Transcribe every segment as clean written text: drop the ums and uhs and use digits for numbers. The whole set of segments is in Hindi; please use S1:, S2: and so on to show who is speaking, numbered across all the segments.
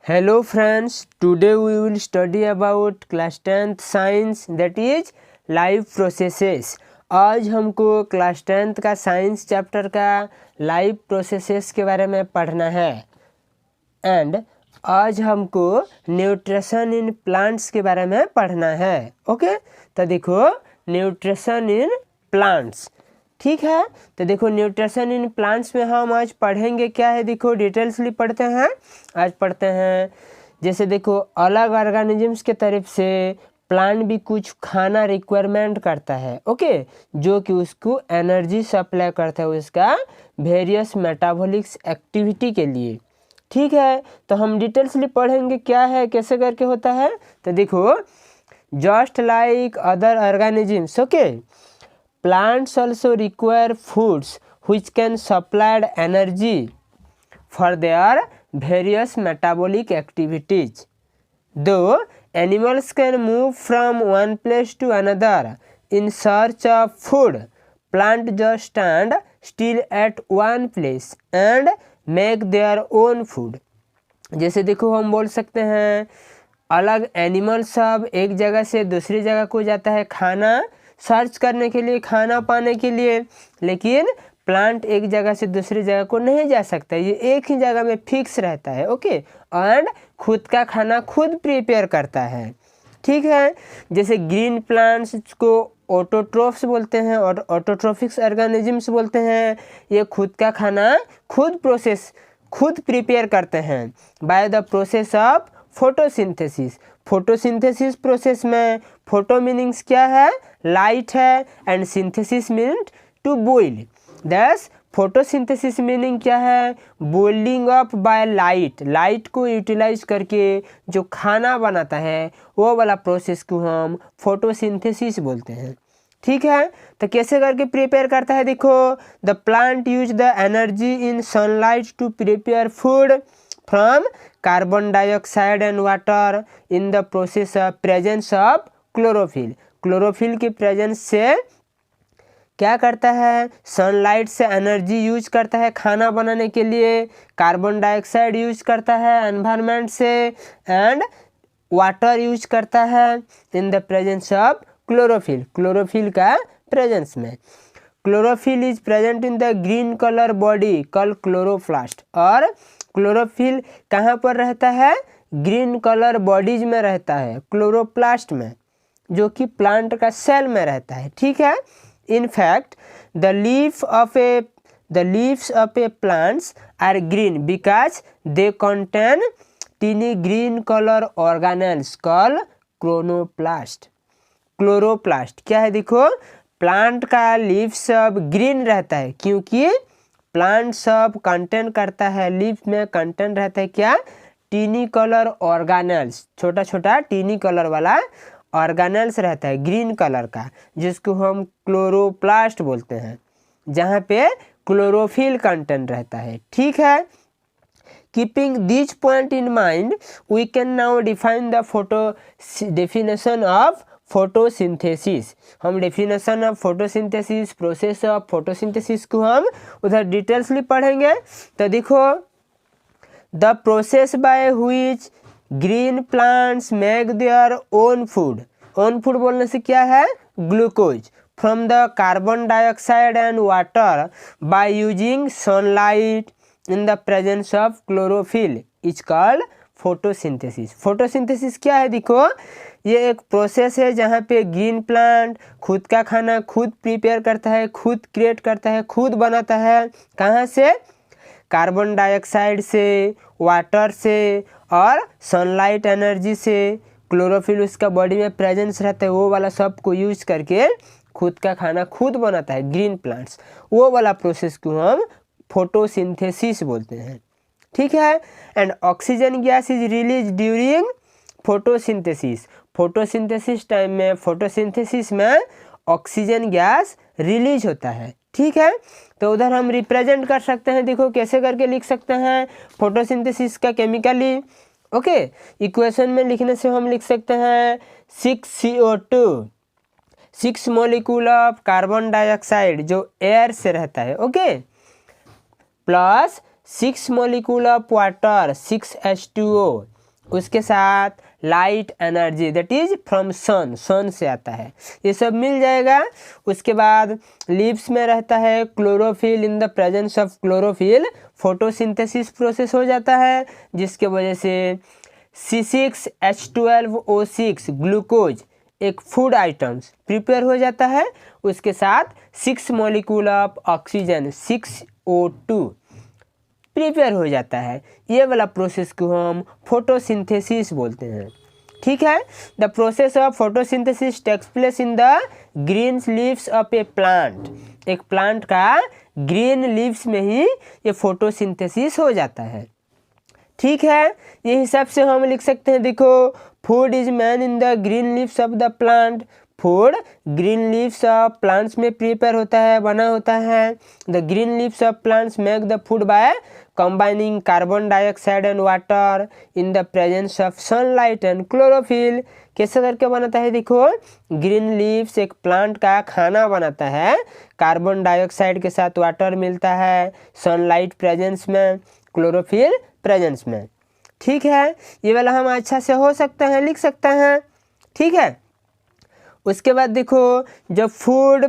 S1: Hello friends, today we will study about class 10th science that is life processes। आज हमको क्लास 10th का साइंस चैप्टर का लाइफ प्रोसेसेस के बारे में पढ़ना है एंड आज हमको न्यूट्रिशन इन प्लांट्स के बारे में पढ़ना है। ओके, तो देखो न्यूट्रिशन इन प्लांट्स, ठीक है। तो देखो न्यूट्रिशन इन प्लांट्स में हम आज पढ़ेंगे क्या है, देखो डिटेल्सली पढ़ते हैं। आज पढ़ते हैं जैसे देखो अलग ऑर्गेनिजम्स के तरफ से प्लांट भी कुछ खाना रिक्वायरमेंट करता है, ओके, जो कि उसको एनर्जी सप्लाई करता है उसका वेरियस मेटाबॉलिक्स एक्टिविटी के लिए, ठीक है। तो हम डिटेल्सली पढ़ेंगे क्या है, कैसे करके होता है। तो देखो just like other organisms, okay, plants also require foods which can supply energy for their various metabolic activities. Though animals can move from one place to another in search of food, plants just stand still at one place and make their own food. जैसे देखो हम बोल सकते हैं अलग एनिमल सब एक जगह से दूसरी जगह को जाता है खाना सर्च करने के लिए, खाना पाने के लिए, लेकिन प्लांट एक जगह से दूसरी जगह को नहीं जा सकता, ये एक ही जगह में फिक्स रहता है, ओके, एंड खुद का खाना खुद प्रिपेयर करता है, ठीक है। जैसे ग्रीन प्लांट्स को ऑटोट्रोफ्स बोलते हैं और ऑटोट्रोफिक्स ऑर्गेनिजम्स बोलते हैं। ये खुद का खाना खुद प्रिपेयर करते हैं by the process of photosynthesis. Photosynthesis process में फोटो मीनिंग्स क्या है, लाइट है, and synthesis mean to boil. Thus photosynthesis meaning क्या है, boiling up by light, light को यूटिलाइज करके जो खाना बनाता है वो वाला प्रोसेस को हम फोटोसिंथेसिस बोलते हैं, ठीक है। तो कैसे करके प्रिपेयर करता है, देखो the plant use the energy in sunlight to prepare food from carbon dioxide and water in the process of presence of chlorophyll. Chlorophyll के प्रेजेंस से क्या करता है, सनलाइट से एनर्जी यूज करता है खाना बनाने के लिए, कार्बन डाइऑक्साइड यूज करता है एनवायरनमेंट से, एंड वाटर यूज करता है इन the presence of chlorophyll. Chlorophyll का प्रेजेंस में chlorophyll is present in the green colour body called chloroplast. और क्लोरोफिल कहाँ पर रहता है, ग्रीन कलर बॉडीज में रहता है, क्लोरोप्लास्ट में, जो कि प्लांट का सेल में रहता है, ठीक है। In fact the leaves of a plants are green because they contain tiny green colour organelles called chloroplast. Chloroplast क्या है, देखो प्लांट का लीफ सब ग्रीन रहता है क्योंकि प्लांट सब कंटेन करता है, लीफ में कंटेन रहता है क्या, टीनी कलर ऑर्गेनेल्स, छोटा छोटा टीनी कलर वाला ऑर्गेनेल्स रहता है ग्रीन कलर का, जिसको हम क्लोरोप्लास्ट बोलते हैं, जहाँ पे क्लोरोफिल कंटेंट रहता है, ठीक है। Keeping this point in mind we can now define the definition of photosynthesis. हम definition of photosynthesis, process of photosynthesis को हम उधर डिटेल्सली पढ़ेंगे। तो देखो the process by which green plants make their own food. Own food बोलने से क्या है, glucose from the carbon dioxide and water by using sunlight in the presence of chlorophyll is called photosynthesis. Photosynthesis क्या है, देखो ये एक प्रोसेस है जहाँ पे ग्रीन प्लांट खुद का खाना खुद प्रिपेयर करता है, खुद क्रिएट करता है, खुद बनाता है, कहाँ से, कार्बन डाइऑक्साइड से, वाटर से और सनलाइट एनर्जी से। क्लोरोफिल उसका बॉडी में प्रेजेंस रहता है, वो वाला सब को यूज करके खुद का खाना खुद बनाता है ग्रीन प्लांट्स, वो वाला प्रोसेस को हम फोटोसिंथेसिस बोलते हैं, ठीक है। And oxygen gas is release during photosynthesis. Photosynthesis time में, फोटोसिंथेसिस में ऑक्सीजन गैस रिलीज होता है, ठीक है। तो उधर हम रिप्रेजेंट कर सकते हैं, देखो कैसे करके लिख सकते हैं फोटोसिंथेसिस का केमिकली, ओके। इक्वेशन में लिखने से हम लिख सकते हैं 6CO2, 6 molecule of carbon dioxide जो एयर से रहता है, okay, plus 6 molecule of water 6H2O उसके साथ light energy that is from sun, sun से आता है, ये सब मिल जाएगा। उसके बाद लीव्स में रहता है chlorophyll, in the presence of chlorophyll photosynthesis process हो जाता है, जिसके वजह से C6H12O6 ग्लूकोज एक फूड आइटम्स प्रिपेयर हो जाता है। उसके साथ 6 molecule of oxygen 6O2 prepare हो जाता है। ये वाला प्रोसेस को हम फोटोसिंथेसिस बोलते हैं। ठीक है, the process of photosynthesis takes place in the green leaves of a plant. एक प्लांट का ग्रीन लीव्स में ही ये फोटोसिंथेसिस हो जाता है। ठीक है, ये हिसाब से हम लिख सकते हैं, देखो food is man in the green leaves of the plant. Food green leaves of plants में प्रिपेयर होता है, बना होता है। The green leaves of plants make the food by combining carbon dioxide and water in the presence of sunlight and chlorophyll. कैसे करके बनाता है, देखो ग्रीन लीव्स एक प्लांट का खाना बनाता है, कार्बन डाइऑक्साइड के साथ वाटर मिलता है, सनलाइट प्रेजेंस में, क्लोरोफिल प्रेजेंस में। ठीक है, ये वाला हम अच्छा से हो सकते हैं, लिख सकते हैं। ठीक है, उसके बाद देखो जब food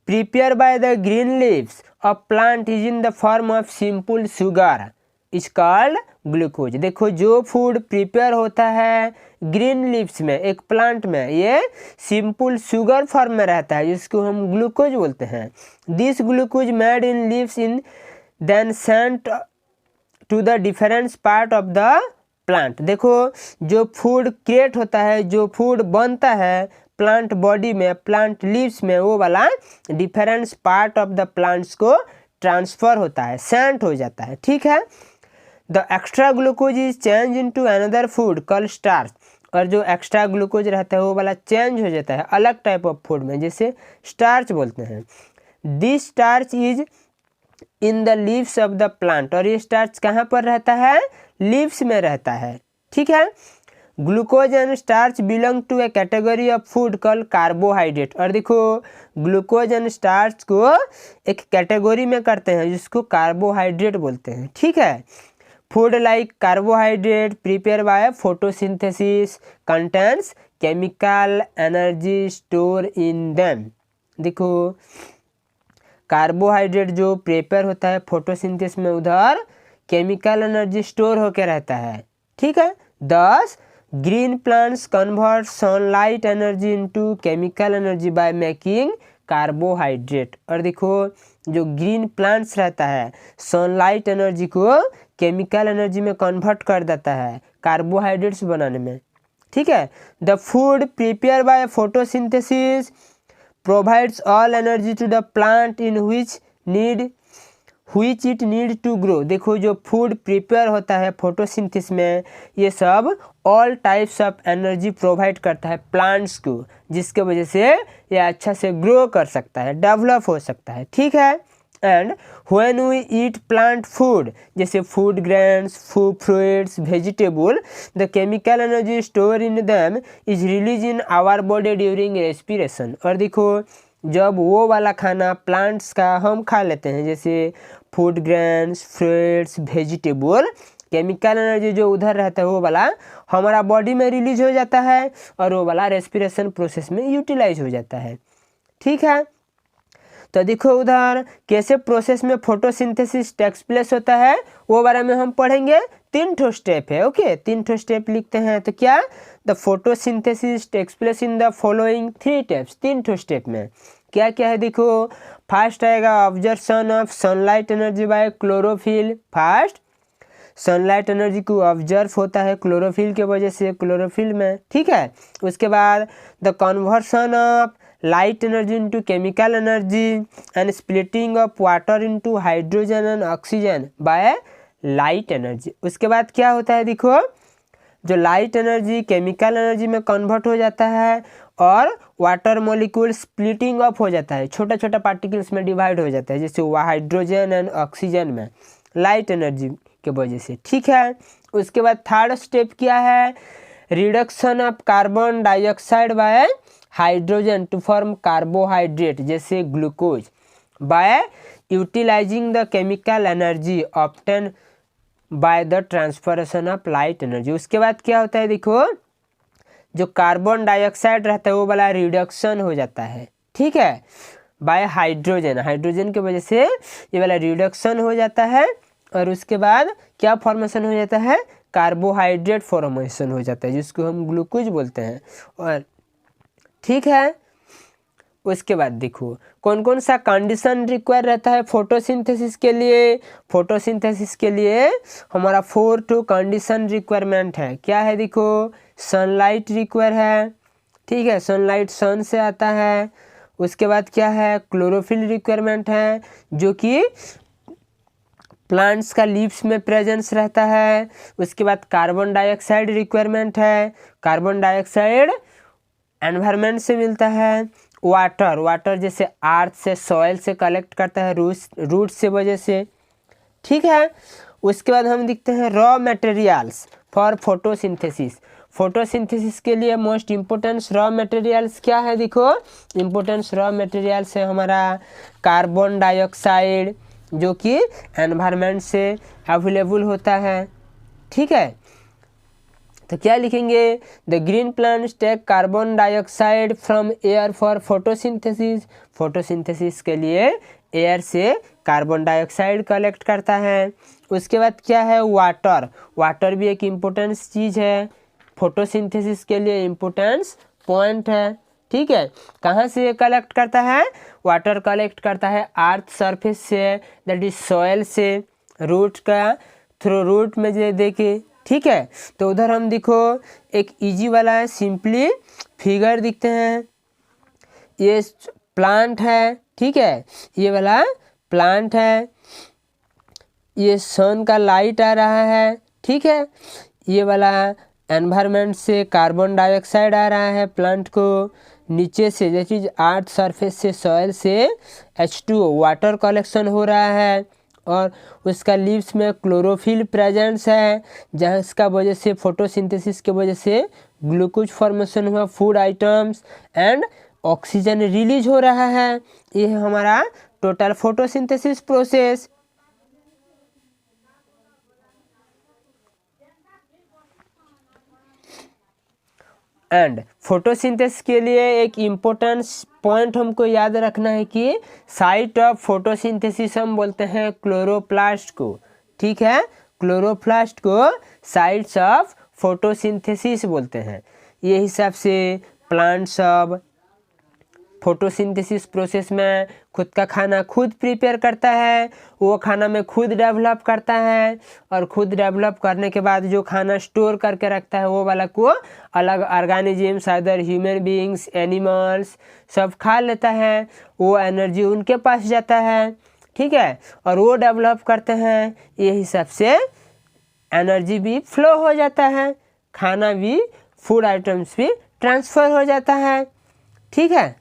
S1: prepare by the green leaves of plant is in the form of simple sugar is called glucose. देखो जो फूड प्रिपेयर होता है ग्रीन लीव्स में, एक प्लांट में, ये सिंपल शुगर फॉर्म में रहता है, जिसको हम ग्लूकोज बोलते हैं। This glucose made in leaves in then sent to the different part of the plant. देखो जो फूड क्रिएट होता है, जो फूड बनता है प्लांट बॉडी में, प्लांट लीव्स में, वो वाला different part of the plants को ट्रांसफर होता है, सेंट हो जाता है। ठीक है, the extra glucose is change into another food called starch. और जो एक्स्ट्रा ग्लूकोज रहता है वो वाला चेंज हो जाता है अलग टाइप ऑफ फूड में, जैसे स्टार्च बोलते हैं। This starch is in the leaves of the plant. और ये स्टार्च कहाँ पर रहता है, लीव्स में रहता है। ठीक है, glucose and starch belong to a category of food called carbohydrate. और देखो ग्लूकोज एंड स्टार्च को एक कैटेगरी में करते हैं जिसको कार्बोहाइड्रेट बोलते हैं। ठीक है, food like carbohydrate prepare by photosynthesis contains chemical energy store in them. देखो कार्बोहाइड्रेट जो प्रिपेयर होता है फोटोसिंथेसिस में, उधर केमिकल एनर्जी स्टोर होकर रहता है। ठीक है, दस green plants convert sunlight energy into chemical energy by making carbohydrate. और देखो जो ग्रीन प्लांट्स रहता है सनलाइट एनर्जी को केमिकल एनर्जी में कन्वर्ट कर देता है कार्बोहाइड्रेट्स बनाने में। ठीक है, the food prepare by photosynthesis provides all energy to the plant in which it need to grow। देखो जो फूड प्रिपेयर होता है फोटोसिंथेसिस में, ये सब all types of energy provide करता है प्लांट्स को, जिसके वजह से ये अच्छा से ग्रो कर सकता है, डेवलप हो सकता है। ठीक है, and when we eat plant food जैसे food grains, food fruits, vegetable, the chemical energy store in them is release in our body during respiration. और देखो जब वो वाला खाना प्लांट्स का हम खा लेते हैं, जैसे food grains, fruits, vegetable, chemical energy जो उधर रहता है वो वाला हमारा बॉडी में रिलीज हो जाता है और वो वाला रेस्पिरेशन प्रोसेस में यूटिलाइज हो जाता है। ठीक है, तो देखो उधर कैसे प्रोसेस में फोटोसिंथेसिस टेक्स प्लेस होता है वो बारे में हम पढ़ेंगे। 3 ठो स्टेप है। ओके, 3 ठो स्टेप लिखते हैं तो क्या, the photosynthesis takes place in the following 3 steps. 3 ठो स्टेप में क्या क्या है, देखो फर्स्ट आएगा observation of sunlight energy by chlorophyll. First sunlight energy को ऑब्जर्व होता है क्लोरोफिल के वजह से, क्लोरोफिल में। ठीक है, उसके बाद the conversion of light energy into chemical energy and splitting of water into hydrogen and oxygen by light energy. उसके बाद क्या होता है, देखो जो लाइट एनर्जी केमिकल एनर्जी में कन्वर्ट हो जाता है और वाटर मॉलिक्यूल स्प्लिटिंग ऑफ हो जाता है, छोटा छोटा पार्टिकल्स में डिवाइड हो जाता है, जैसे हाइड्रोजन एंड ऑक्सीजन में, लाइट एनर्जी के वजह से। ठीक है, उसके बाद थर्ड स्टेप क्या है, reduction of carbon dioxide by hydrogen to form carbohydrate जैसे glucose by utilizing the chemical energy obtain by the transformation of light energy. उसके बाद क्या होता है, देखो जो कार्बन डाइऑक्साइड रहता है वो वाला रिडक्शन हो जाता है, ठीक है, बाय हाइड्रोजन, हाइड्रोजन की वजह से ये वाला रिडक्शन हो जाता है। और उसके बाद क्या फॉर्मेशन हो जाता है, कार्बोहाइड्रेट फॉर्मेशन हो जाता है जिसको हम ग्लूकोज बोलते हैं। और ठीक है, उसके बाद देखो कौन कौन सा कंडीशन रिक्वायर रहता है फोटोसिंथेसिस के लिए। फोटोसिंथेसिस के लिए हमारा 4 कंडीशन रिक्वायरमेंट है। क्या है, देखो सनलाइट रिक्वायर है, ठीक है, सनलाइट सन से आता है। उसके बाद क्या है, क्लोरोफिल रिक्वायरमेंट है जो कि प्लांट्स का लीव्स में प्रेजेंस रहता है। उसके बाद कार्बन डाइऑक्साइड रिक्वायरमेंट है, कार्बन डाइऑक्साइड एनवायरनमेंट से मिलता है। वाटर, वाटर जैसे अर्थ से, सॉइल से कलेक्ट करता है, रूट से वजह से, ठीक है। उसके बाद हम देखते हैं raw materials for photosynthesis. Photosynthesis के लिए मोस्ट इम्पोर्टेंट रॉ मटेरियल्स क्या है, देखो इम्पोर्टेंट रॉ मटेरियल्स है हमारा कार्बन डाइऑक्साइड जो कि एनवायरनमेंट से अवेलेबल होता है, ठीक है। तो क्या लिखेंगे, the green plants take carbon dioxide from air for photosynthesis. Photosynthesis के लिए एयर से कार्बन डाइऑक्साइड कलेक्ट करता है। उसके बाद क्या है, वाटर, वाटर भी एक इम्पोर्टेंट चीज़ है, फोटोसिंथेसिस के लिए इम्पोर्टेंस पॉइंट है, ठीक है। कहाँ से कलेक्ट करता है, वाटर कलेक्ट करता है अर्थ सरफेस से, दैट इज सॉइल से, रूट का थ्रू रूट में जो देखे, ठीक है। तो उधर हम देखो एक इजी वाला है, सिंपली फिगर दिखते हैं, ये प्लांट है, ठीक है, ये वाला प्लांट है, ये सन का लाइट आ रहा है, ठीक है, ये वाला एनवायरनमेंट से कार्बन डाइऑक्साइड आ रहा है प्लांट को, नीचे से जैसे अर्थ सरफेस से, सॉइल से H2O वाटर कलेक्शन हो रहा है। और उसका लीव्स में क्लोरोफिल प्रेजेंस है जहाँ इसका वजह से फोटोसिंथेसिस के वजह से ग्लूकोज फॉर्मेशन हुआ, food items and oxygen release हो रहा है। ये है हमारा total photosynthesis process. And photosynthesis के लिए एक इम्पोर्टेंट पॉइंट हमको याद रखना है कि साइट ऑफ फोटोसिंथेसिस हम बोलते हैं क्लोरोप्लास्ट को, ठीक है, क्लोरोप्लास्ट को साइट्स ऑफ फोटोसिंथेसिस बोलते हैं। ये हिसाब से प्लांट सब फोटोसिंथेसिस प्रोसेस में खुद का खाना खुद प्रिपेयर करता है, वो खाना में खुद डेवलप करता है, और खुद डेवलप करने के बाद जो खाना स्टोर करके रखता है वो वाला को अलग organisms, other human beings, animals सब खा लेता है, वो एनर्जी उनके पास जाता है, ठीक है, और वो डेवलप करते हैं। ये हिसाब से एनर्जी भी फ्लो हो जाता है, खाना भी, फूड आइटम्स भी ट्रांसफ़र हो जाता है, ठीक है।